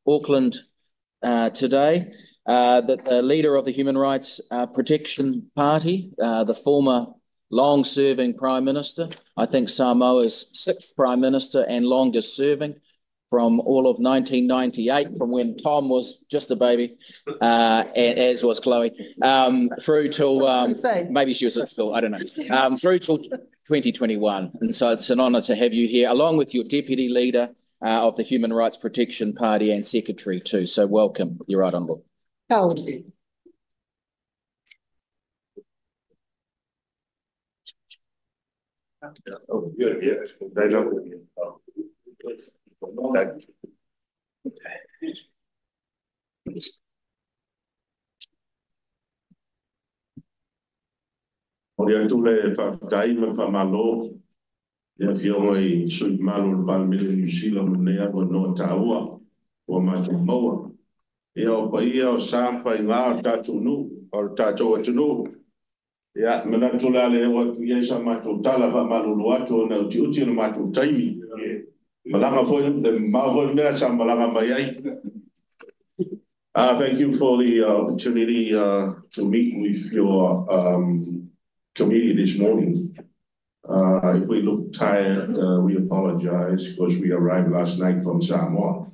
Auckland today. That the leader of the Human Rights Protection Party, the former long-serving Prime Minister, I think Samoa's 6th Prime Minister and longest serving, from all of 1998, from when Tom was just a baby, as was Chloe, through till, maybe she was at school, I don't know, through till 2021. And so it's an honour to have you here, along with your Deputy Leader of the Human Rights Protection Party and Secretary too. So welcome, Your Right Honourable. Oh, good, yeah. They know. Oria tule whakatai me whamalo, ia ki ongai sui malo le palmele New Zealand nea wa no taua, wa matu maua. Ia o paia o sāwhai ngā o tātou nu, o tātou atunu. Ia, mena tule ale wa ia sa matu tala whamalulu atu na uti uti na matu taimi. Malanga po the mahol mea sa malanga mayai. Thank you for the opportunity to meet with your committee this morning. If we look tired, we apologize because we arrived last night from Samoa.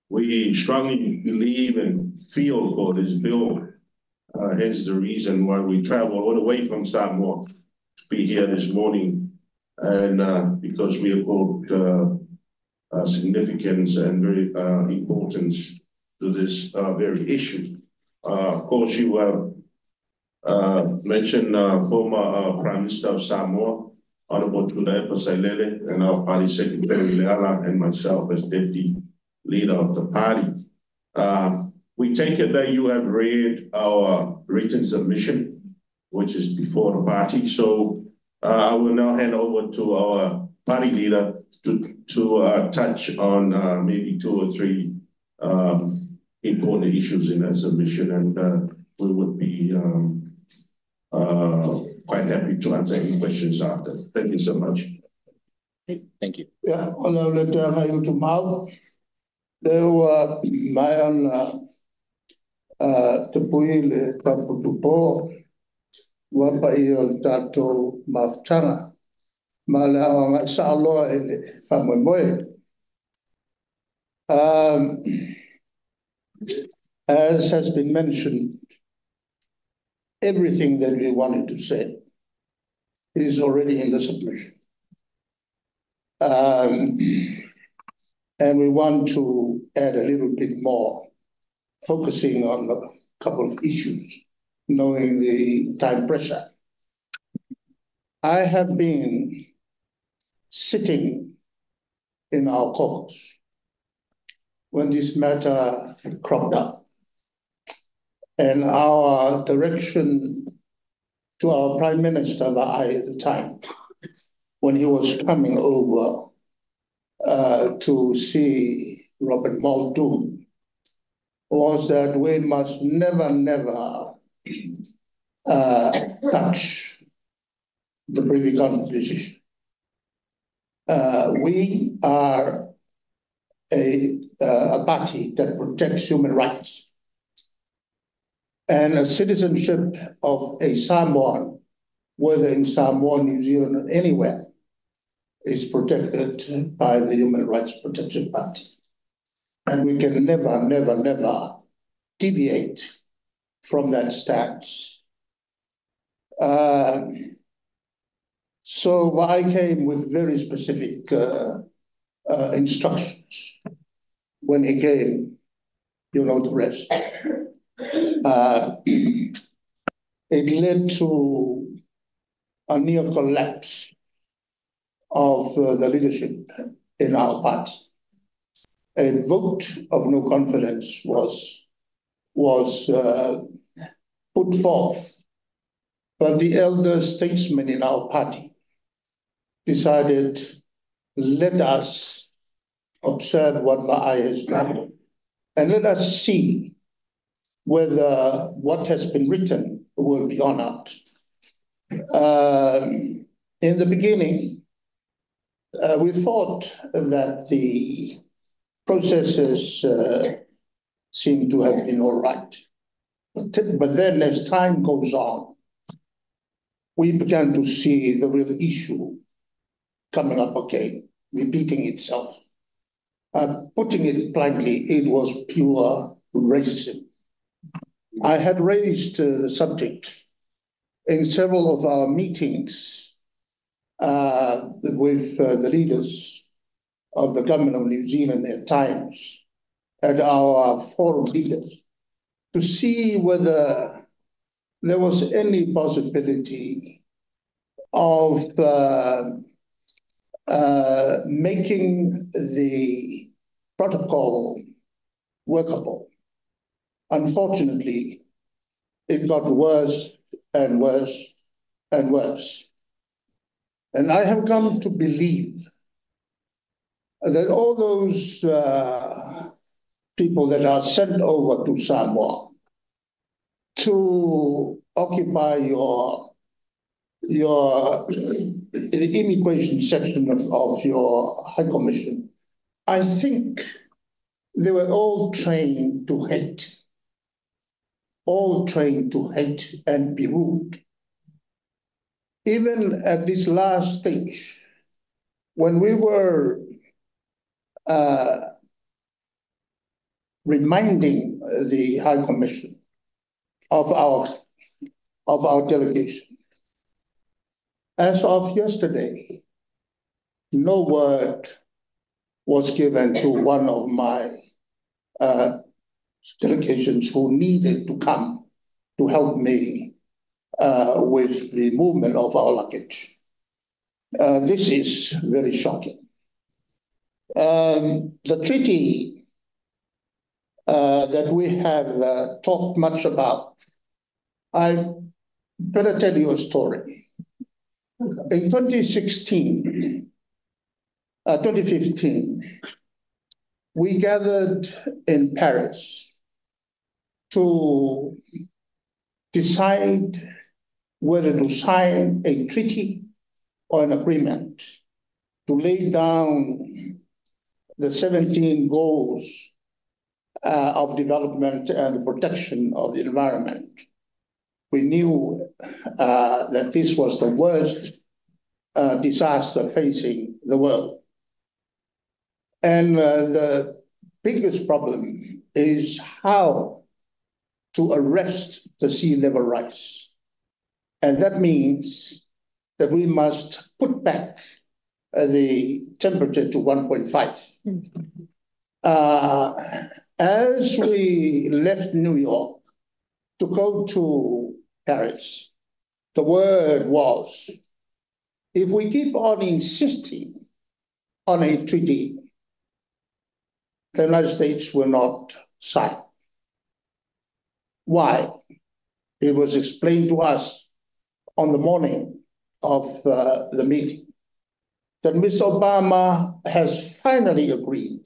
We strongly believe and feel for this bill. Hence the reason why we travel all the way from Samoa to be here this morning. And because we have got significance and very importance to this very issue. Of course, you have mentioned former Prime Minister of Samoa, Honorable Tuilaepa Sailele, and our party secretary, Leala, and myself as Deputy Leader of the party. We take it that you have read our written submission, which is before the party. So I will now hand over to our party leader to touch on maybe 2 or 3 important issues in that submission, and we would be quite happy to answer any questions after. Thank you so much. Thank you. Yeah, well, let me to Mau. There were my own Tupuile Taputupo, Wapai Tato Maftana, Mala Salo and Famoy. As has been mentioned, everything that we wanted to say is already in the submission. And we want to add a little bit more, focusing on a couple of issues, knowing the time pressure. I have been sitting in our caucus when this matter cropped up. And our direction to our Prime Minister at the time, when he was coming over to see Robert Muldoon, was that we must never touch the Privy Council decision. We are a party that protects human rights. And a citizenship of a Samoan, whether in Samoa, New Zealand, or anywhere, is protected by the Human Rights Protection Party. And we can never deviate from that stance. So I came with very specific instructions. When he came, you know the rest. It led to a near collapse of the leadership in our party. A vote of no confidence was put forth, but the elder statesmen in our party decided, let us observe what Ma'ai has done, and let us see whether what has been written will be honored. In the beginning, we thought that the processes seem to have been all right. But then as time goes on, we began to see the real issue coming up again, repeating itself. Putting it bluntly, it was pure racism. I had raised the subject in several of our meetings with the leaders of the government of New Zealand at times, and our forum leaders, to see whether there was any possibility of making the protocol workable. Unfortunately, it got worse and worse and worse. And I have come to believe that all those people that are sent over to Samoa to occupy the immigration section of your High Commission, I think they were all trained to hate and be rude. Even at this last stage, when we were reminding the High Commission of our delegation, as of yesterday, no word was given to one of my delegations who needed to come to help me with the movement of our luggage. This is very shocking. The treaty that we have talked much about, I better tell you a story. In 2015, we gathered in Paris to decide whether to sign a treaty or an agreement to lay down the 17 goals of development and protection of the environment. We knew that this was the worst disaster facing the world. And the biggest problem is how to arrest the sea level rise. And that means that we must put back the temperature to 1.5. As we left New York to go to Paris, the word was, if we keep on insisting on a treaty, the United States will not sign. Why? It was explained to us on the morning of the meeting that Mr. Obama has finally agreed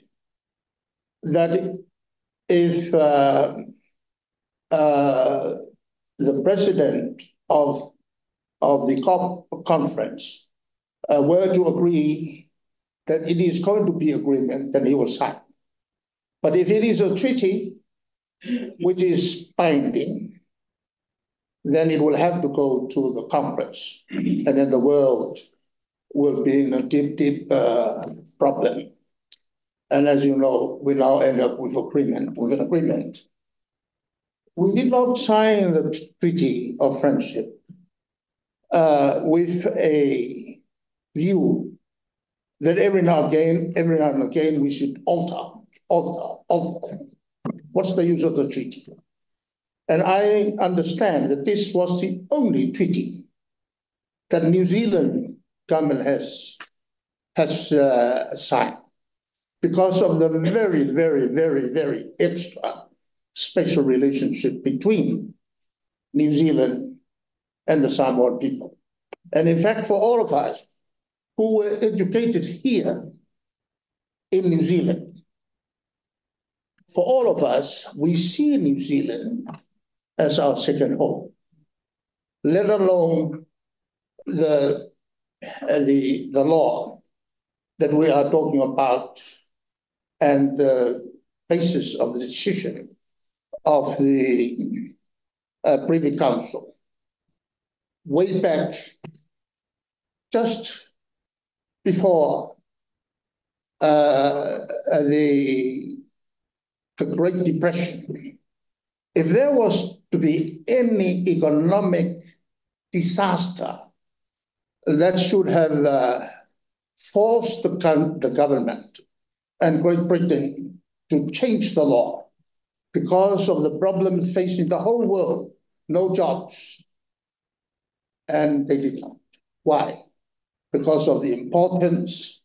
that if the president of the COP conference were to agree that it is going to be agreement, then he will sign. But if it is a treaty which is binding, then it will have to go to the Congress, and then the world will be in a deep, deep problem. And as you know, we now end up with an agreement. We did not sign the Treaty of Friendship with a view that every now and again we should alter. What's the use of the treaty? And I understand that this was the only treaty that New Zealand government has signed because of the very, very, very, very extra special relationship between New Zealand and the Samoan people. And in fact, for all of us who were educated here in New Zealand, for all of us, we see New Zealand as our second home, let alone the law that we are talking about and the basis of the decision of the Privy Council way back just before the Great Depression. If there was to be any economic disaster that should have forced the government and Great Britain to change the law because of the problems facing the whole world, no jobs, and they did not. Why? Because of the importance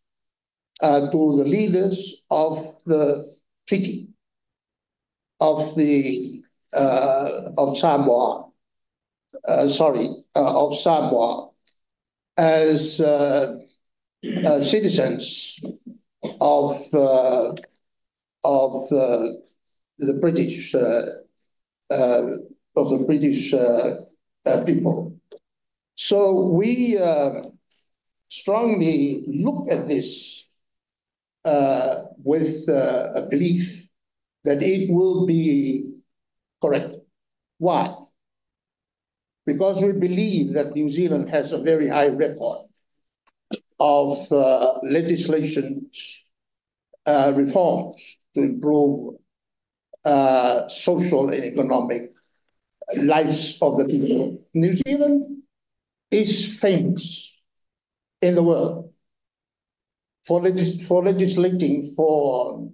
to the leaders of the treaty of Samoa, of Samoa as citizens of the British people. So we strongly look at this with a belief that it will be correct. Why? Because we believe that New Zealand has a very high record of legislations, reforms to improve social and economic lives of the people. New Zealand is famous in the world for legislating for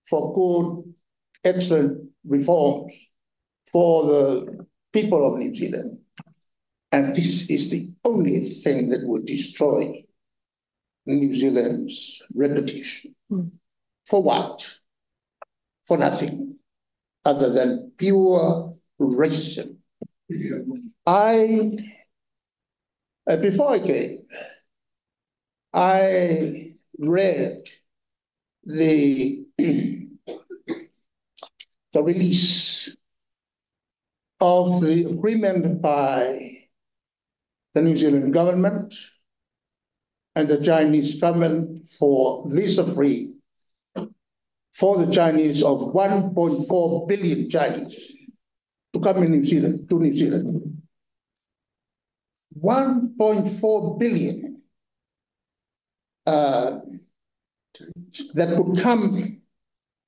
good, excellent reforms for the people of New Zealand. And this is the only thing that will destroy New Zealand's reputation. For what? For nothing other than pure racism. Before I came, I read the release of the agreement by the New Zealand government and the Chinese government for visa-free for the Chinese of 1.4 billion Chinese to come in New Zealand, to New Zealand. 1.4 billion that could come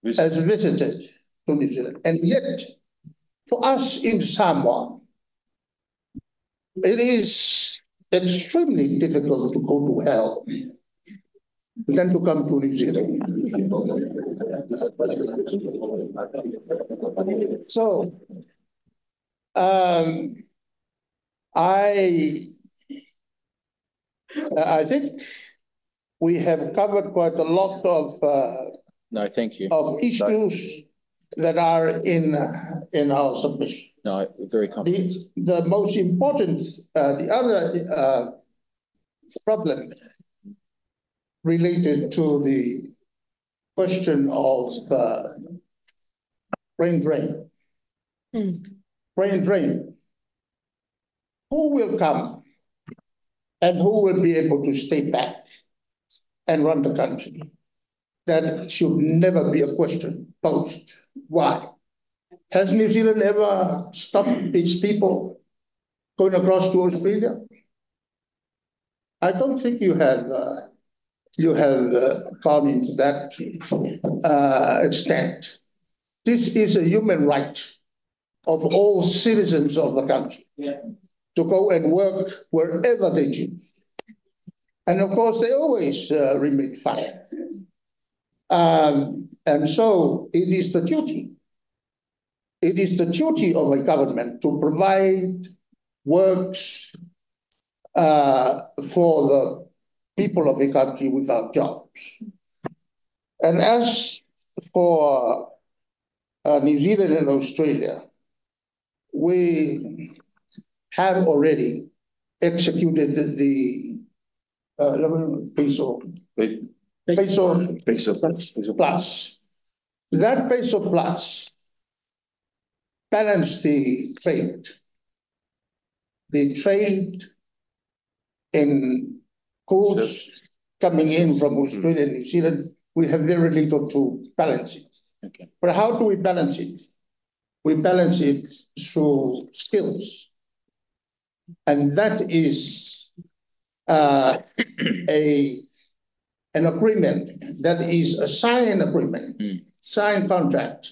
as visitors to New Zealand. And yet, for us in Samoa, it is extremely difficult to go to hell than to come to New Zealand. So, I think we have covered quite a lot of no, thank you. Of issues that are in our submission. No, very competent. The most important, the other problem related to the question of brain drain. Brain drain. Who will come and who will be able to stay back and run the country? That should never be a question posed. Why? Has New Zealand ever stopped its people going across to Australia? I don't think you have gone into that extent. This is a human right of all citizens of the country to go and work wherever they choose. And of course, they always remain fine. And so it is the duty. It is the duty of a government to provide works for the people of the country without jobs. And as for New Zealand and Australia, we have already executed the peso plus. That peso plus balanced the trade. The trade in goods coming in from Australia and New Zealand we have very little to balance it. Okay. But how do we balance it? We balance it through skills. And that is an agreement, that is a signed agreement, signed contract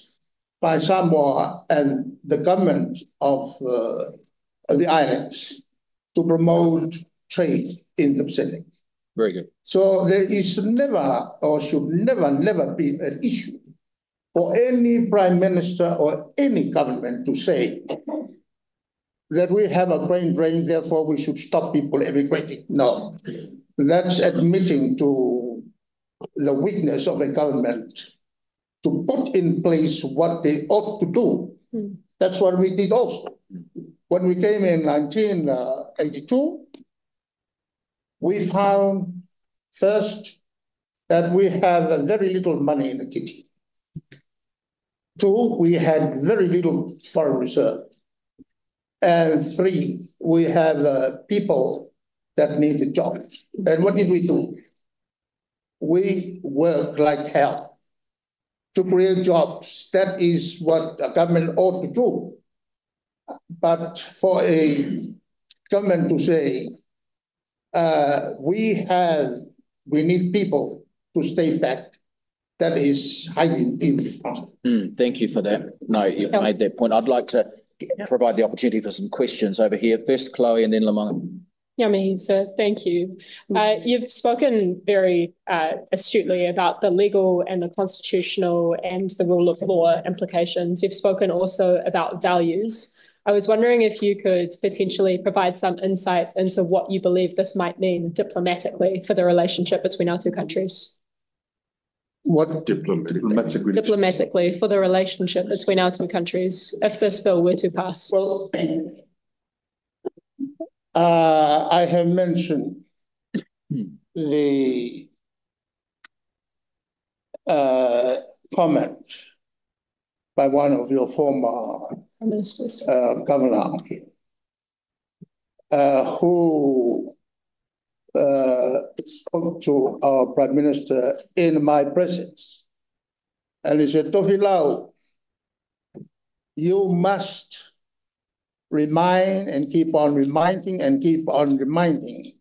by Samoa and the government of the islands to promote trade in the Pacific. Very good. So there is never, or should never be an issue for any prime minister or any government to say that we have a brain drain, therefore we should stop people emigrating. No, that's admitting to the weakness of a government to put in place what they ought to do. That's what we did also. When we came in 1982, we found first that we had very little money in the kitty. Two, we had very little foreign reserve. And three, we have people that needed jobs. And what did we do? We worked like hell to create jobs. That is what a government ought to do. But for a government to say, we need people to stay back, that is highly irresponsible. Thank you for that. No, you've made that point. I'd like to provide the opportunity for some questions over here. First, Chloe, and then Lamont. Yami, sir, thank you. You've spoken very astutely about the legal and the constitutional and the rule of law implications. You've spoken also about values. I was wondering if you could potentially provide some insight into what you believe this might mean diplomatically for the relationship between our two countries. What diplomatically? Diplomatically for the relationship between our two countries, if this bill were to pass. Well, I have mentioned the comment by one of your former ministers, governor, who spoke to our Prime Minister in my presence. And he said, Tuilaepa, you must remind and keep on reminding and keep on reminding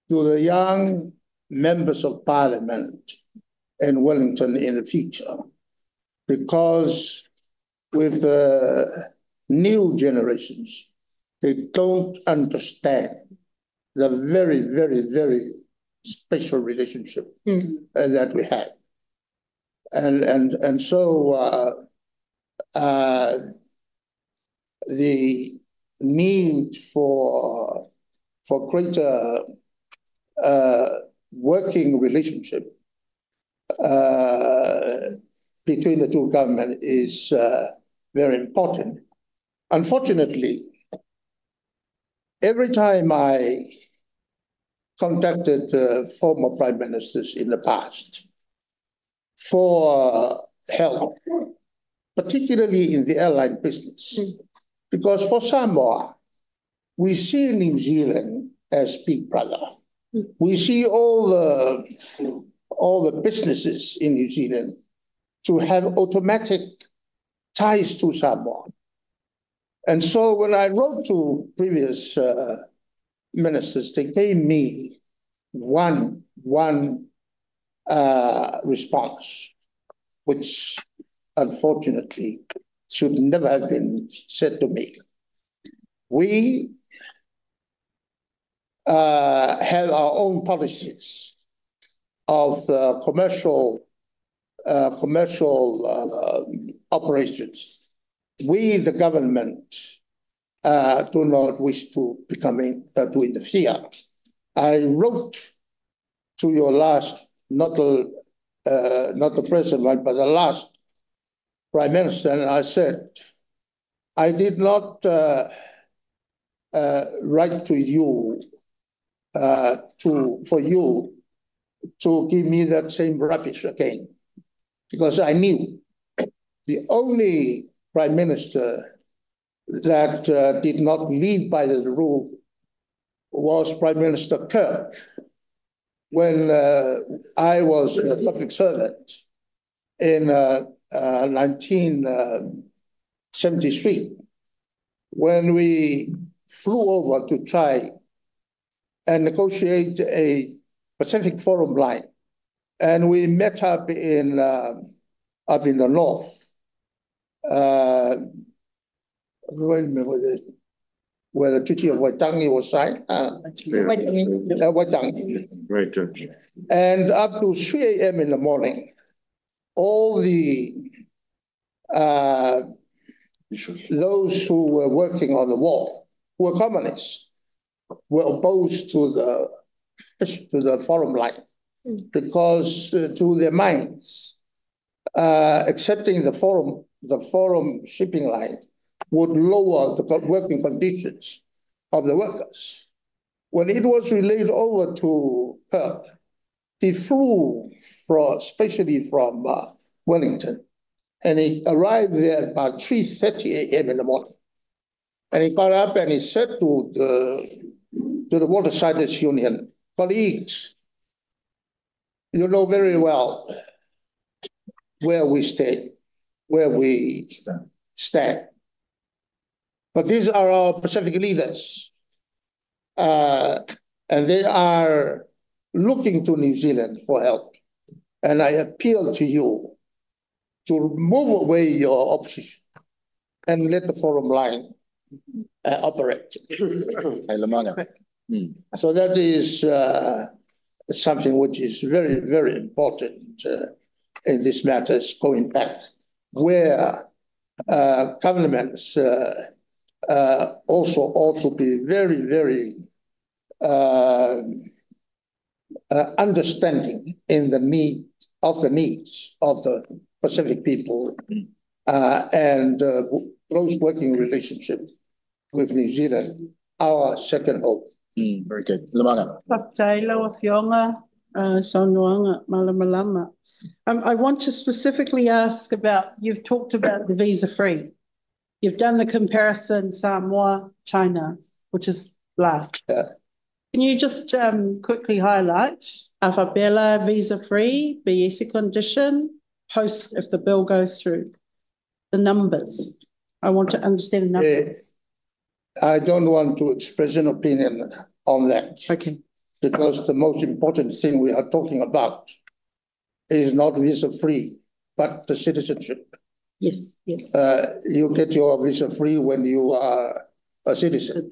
to the young members of Parliament in Wellington in the future, because with the new generations, they don't understand the very, very, very special relationship that we have. And so the need for greater working relationship between the two governments is very important. Unfortunately, every time I contacted former prime ministers in the past for help, particularly in the airline business, because for Samoa, we see New Zealand as Big Brother. We see all the businesses in New Zealand to have automatic ties to Samoa. And so when I wrote to previous ministers, they gave me one response, which unfortunately should never have been said to me. We have our own policies of commercial operations. We, the government, do not wish to to interfere. I wrote to your last, not the present one, but the last Prime Minister, and I said, I did not write to you for you to give me that same rubbish again, because I knew the only Prime Minister that did not lead by the rule was Prime Minister Kirk, when I was a public servant in 1973, when we flew over to try and negotiate a Pacific Forum line. And we met up in the north. Where the Treaty of Waitangi was signed. Waitangi. Right. And up to 3 a.m. in the morning, all the those who were working on the wharf, who were communists, were opposed to the forum line because to their minds, accepting the forum shipping line would lower the working conditions of the workers. When it was relayed over to Perth, he flew especially from Wellington, and he arrived there about 3:30 a.m. in the morning. And he got up and he said to the Watersiders Union, colleagues, you know very well where we stay, where we stand. But these are our Pacific leaders, and they are looking to New Zealand for help. And I appeal to you to move away your opposition and let the forum line operate. So that is something which is very, very important in these matters, going back, where governments also ought to be very, very understanding in the needs of the Pacific people and close working relationship with New Zealand, our second hope. Very good. Lamanga. I want to specifically ask about, you've talked about the visa-free. You've done the comparison Samoa, China, which is large. Yeah. Can you just quickly highlight Awhabela visa-free, BEC condition, post if the bill goes through? The numbers. I want to understand the numbers. I don't want to express an opinion on that. Okay. Because the most important thing we are talking about is not visa-free, but the citizenship. Yes, yes. You get your visa-free when you are a citizen.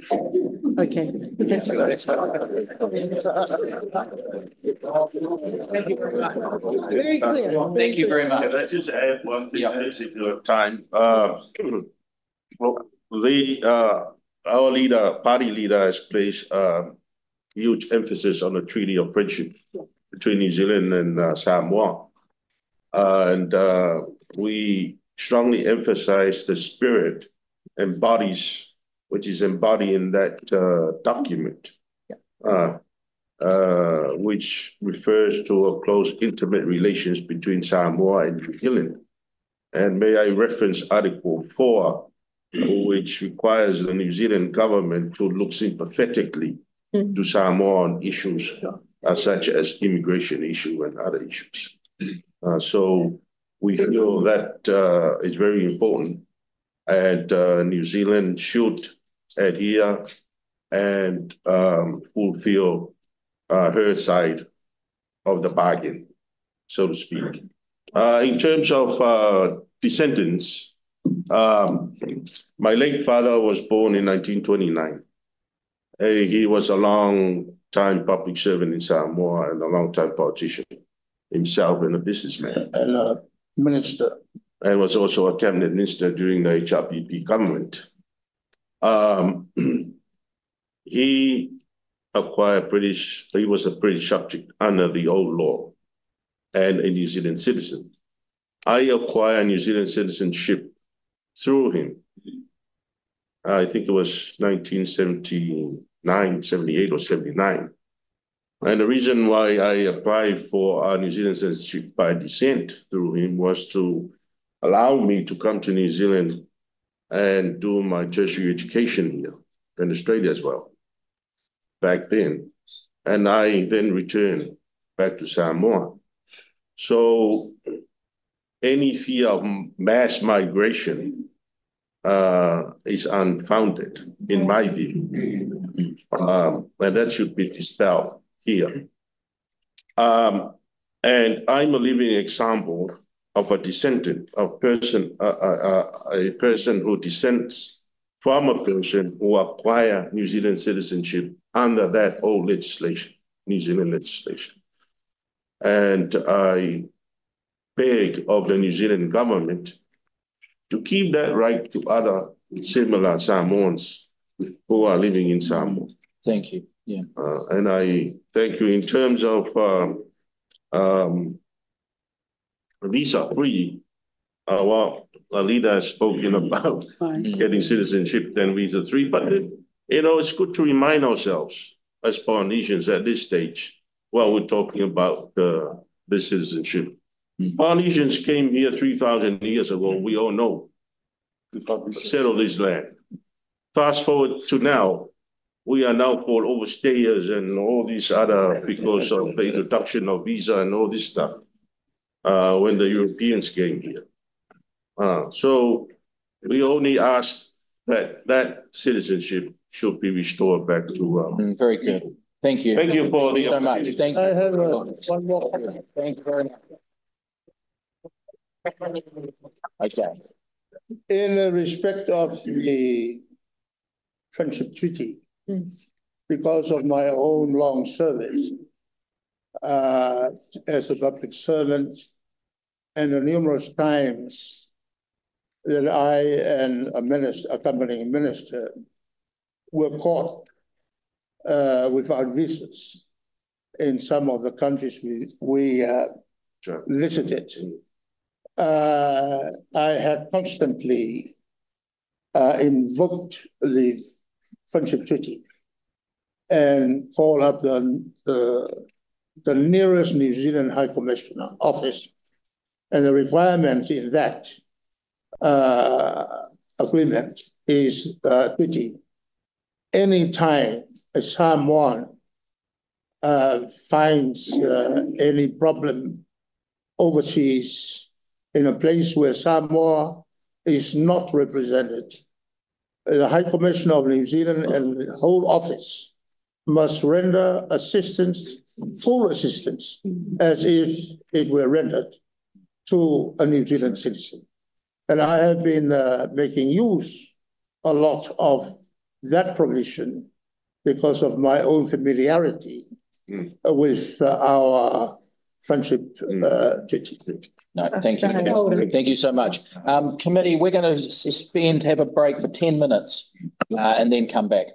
Okay. Thank you Very clear. Thank you very much. Can I just add one thing? Yeah. If you have time. Our leader, party leader, has placed huge emphasis on the Treaty of Friendship between New Zealand and Samoa. And we strongly emphasize the spirit which is embodied in that document, which refers to a close, intimate relations between Samoa and New Zealand. And may I reference Article 4, which requires the New Zealand government to look sympathetically to Samoan issues such as immigration issue and other issues. So we feel that is very important, and New Zealand should adhere and fulfill her side of the bargain, so to speak. In terms of descendants, my late father was born in 1929. He was a long-time public servant in Samoa and a long-time politician himself and a businessman. And a minister. And was also a cabinet minister during the HRPP government. He was a British subject under the old law and a New Zealand citizen. I acquired New Zealand citizenship through him. I think it was 1979, 78 or 79. And the reason why I applied for New Zealand citizenship by descent through him was to allow me to come to New Zealand and do my tertiary education here in Australia as well, back then. And I then returned back to Samoa. So any fear of mass migration is unfounded, in my view, and that should be dispelled here. And I'm a living example of a descendant, a person who descends from a person who acquired New Zealand citizenship under that old legislation, New Zealand legislation. And I beg of the New Zealand government to keep that right to other similar Samoans who are living in Samoa. Thank you. Yeah. And I thank you in terms of visa-free. Well, Alida has spoken about getting citizenship, then visa-free. But, it's good to remind ourselves as Polynesians at this stage, while we're talking about the citizenship. Polynesians came here 3,000 years ago, we all know, to settle this land. Fast forward to now, we are now called overstayers and all these other, because of the introduction of visa and all this stuff, when the Europeans came here. So we only ask that citizenship should be restored back to... Very good. Thank you. Thank you for so much. Thank you. I have one more. Thank you very much. Okay. In respect of the Friendship Treaty, because of my own long service as a public servant, and the numerous times that I and a accompanying minister were caught without visas in some of the countries we visited. I had constantly invoked the Friendship Treaty and called up the nearest New Zealand High Commissioner office, and the requirement in that agreement is treaty. Any time a Samoan finds any problem overseas in a place where Samoa is not represented, the High Commissioner of New Zealand and the whole office must render assistance, full assistance, as if it were rendered to a New Zealand citizen. And I have been making use a lot of that provision because of my own familiarity with our Friendship Treaty. No, thank you. Thank you so much. Committee, we're going to have a break for 10 minutes and then come back.